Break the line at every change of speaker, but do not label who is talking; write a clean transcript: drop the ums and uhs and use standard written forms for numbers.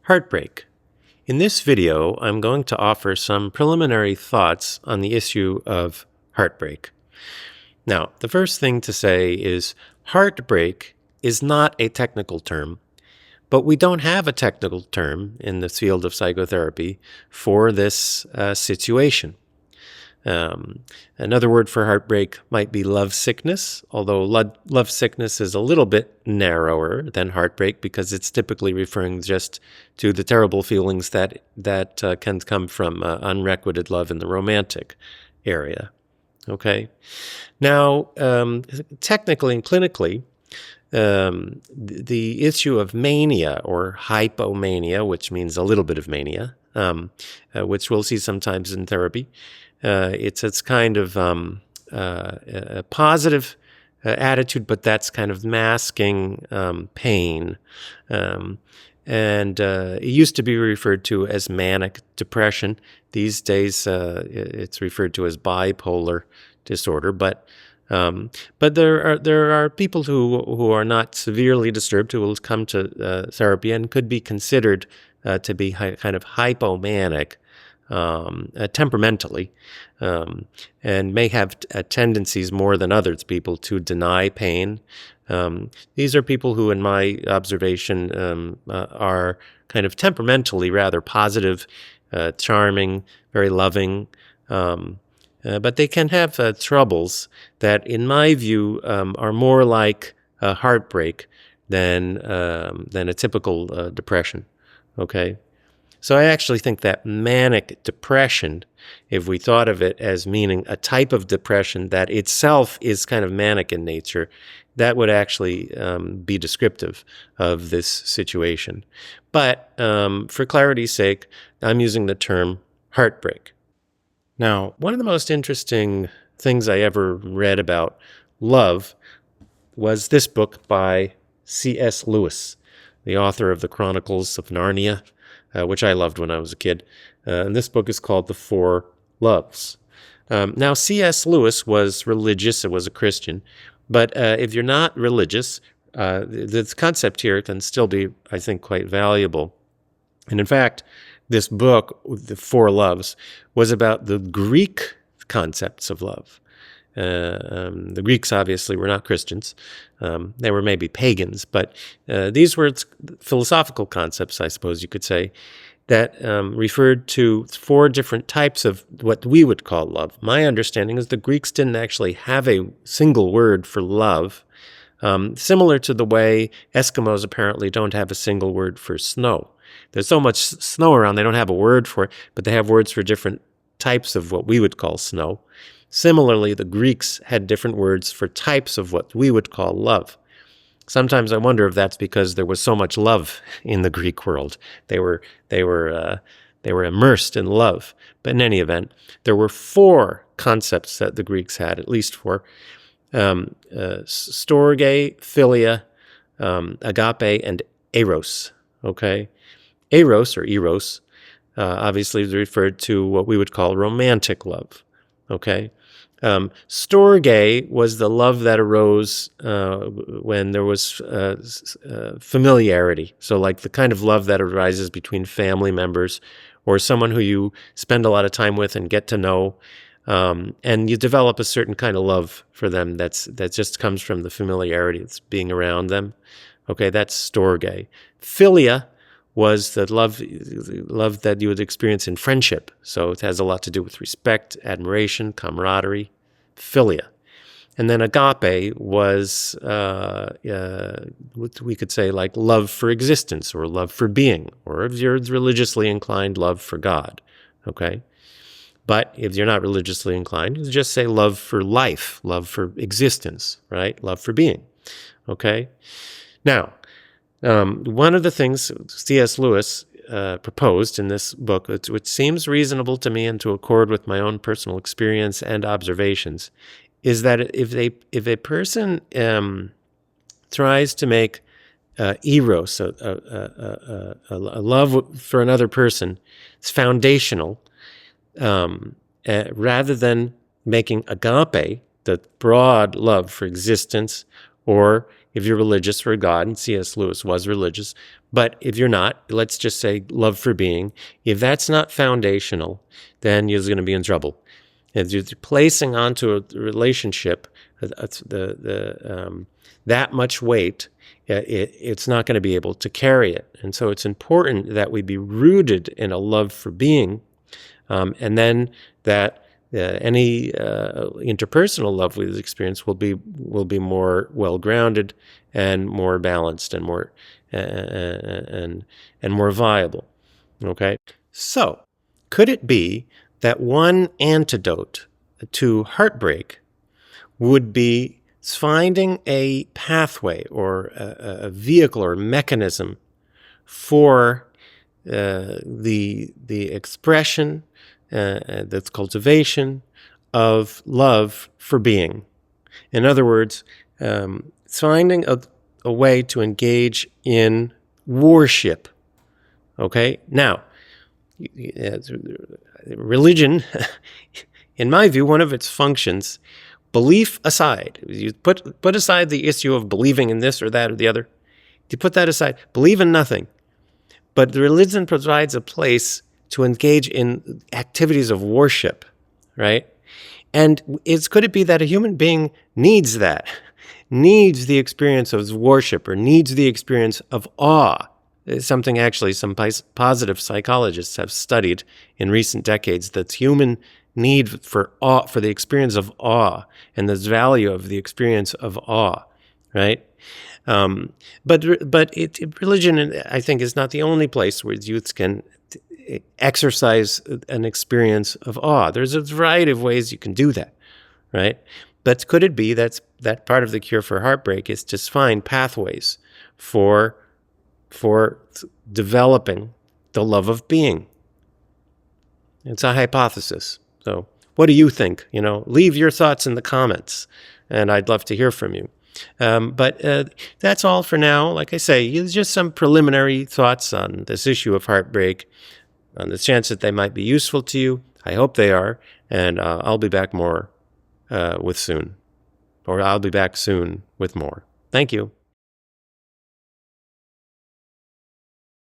Heartbreak. In this video, I'm going to offer some preliminary thoughts on the issue of heartbreak. Now, the first thing to say is heartbreak is not a technical term, but we don't have a technical term in the field of psychotherapy for this situation. Another word for heartbreak might be lovesickness, although lovesickness is a little bit narrower than heartbreak because it's typically referring just to the terrible feelings that can come from unrequited love in the romantic area. Okay? Now, technically and clinically, the issue of mania or hypomania, which means a little bit of mania, which we'll see sometimes in therapy, it's kind of a positive attitude, but that's kind of masking pain. And it used to be referred to as manic depression. These days, it's referred to as bipolar disorder. But there are people who are not severely disturbed who will come to therapy and could be considered to be kind of hypomanic. Temperamentally, and may have tendencies more than others people to deny pain. These are people who, in my observation, are kind of temperamentally rather positive, charming, very loving, but they can have troubles that, in my view, are more like a heartbreak than a typical depression. Okay? So I actually think that manic depression, if we thought of it as meaning a type of depression that itself is kind of manic in nature, that would actually be descriptive of this situation. But for clarity's sake, I'm using the term heartbreak. Now, one of the most interesting things I ever read about love was this book by C.S. Lewis, the author of the Chronicles of Narnia, which I loved when I was a kid. And this book is called The Four Loves. Now, C.S. Lewis was religious. It was a Christian. But if you're not religious, the concept here can still be, I think, quite valuable. And in fact, this book, The Four Loves, was about the Greek concepts of love. The Greeks obviously were not Christians. They were maybe pagans, but these were philosophical concepts, I suppose you could say, that referred to four different types of what we would call love. My understanding is the Greeks didn't actually have a single word for love, similar to the way Eskimos apparently don't have a single word for snow. There's so much snow around, they don't have a word for it, but they have words for different types of what we would call snow. Similarly, the Greeks had different words for types of what we would call love. Sometimes I wonder if that's because there was so much love in the Greek world. They were immersed in love. But in any event, there were four concepts that the Greeks had, at least four: storge, philia, agape, and eros. Okay, eros or eros obviously is referred to what we would call romantic love. Okay. Storge was the love that arose when there was familiarity. So like the kind of love that arises between family members or someone who you spend a lot of time with and get to know, and you develop a certain kind of love for them that just comes from the familiarity that's being around them. Okay, that's storge. Philia was the love that you would experience in friendship. So it has a lot to do with respect, admiration, camaraderie, philia. And then agape was what we could say like love for existence or love for being, or if you're religiously inclined, love for God. Okay? But if you're not religiously inclined, you just say love for life, love for existence, right? Love for being. Okay? Now, one of the things C.S. Lewis proposed in this book, which seems reasonable to me and to accord with my own personal experience and observations, is that if a person tries to make eros, a love for another person, it's foundational, rather than making agape, the broad love for existence, or if you're religious for God, and C.S. Lewis was religious, but if you're not, let's just say love for being, if that's not foundational, then you're going to be in trouble. If you're placing onto a relationship that much weight, it's not going to be able to carry it. And so it's important that we be rooted in a love for being, and then that any interpersonal love we experience will be more well-grounded and more balanced and more more viable. Okay, so could it be that one antidote to heartbreak would be finding a pathway or a vehicle or mechanism for the expression, that's cultivation of love for being? In other words, finding a way to engage in worship. Okay? Now, religion, in my view, one of its functions, belief aside, you put aside the issue of believing in this or that or the other. You put that aside. Believe in nothing. But the religion provides a place to engage in activities of worship, right? And could it be that a human being needs that, needs the experience of worship, or needs the experience of awe? It's something actually some positive psychologists have studied in recent decades, that's human need for awe, for the experience of awe, and the value of the experience of awe, right? But religion, I think, is not the only place where youths can exercise an experience of awe. There's a variety of ways you can do that, right? But could it be that part of the cure for heartbreak is to find pathways for developing the love of being? It's a hypothesis. So what do you think? Leave your thoughts in the comments, and I'd love to hear from you. But that's all for now. Like I say, just some preliminary thoughts on this issue of heartbreak, on the chance that they might be useful to you. I hope they are, and I'll be back more I'll be back soon with more. Thank you.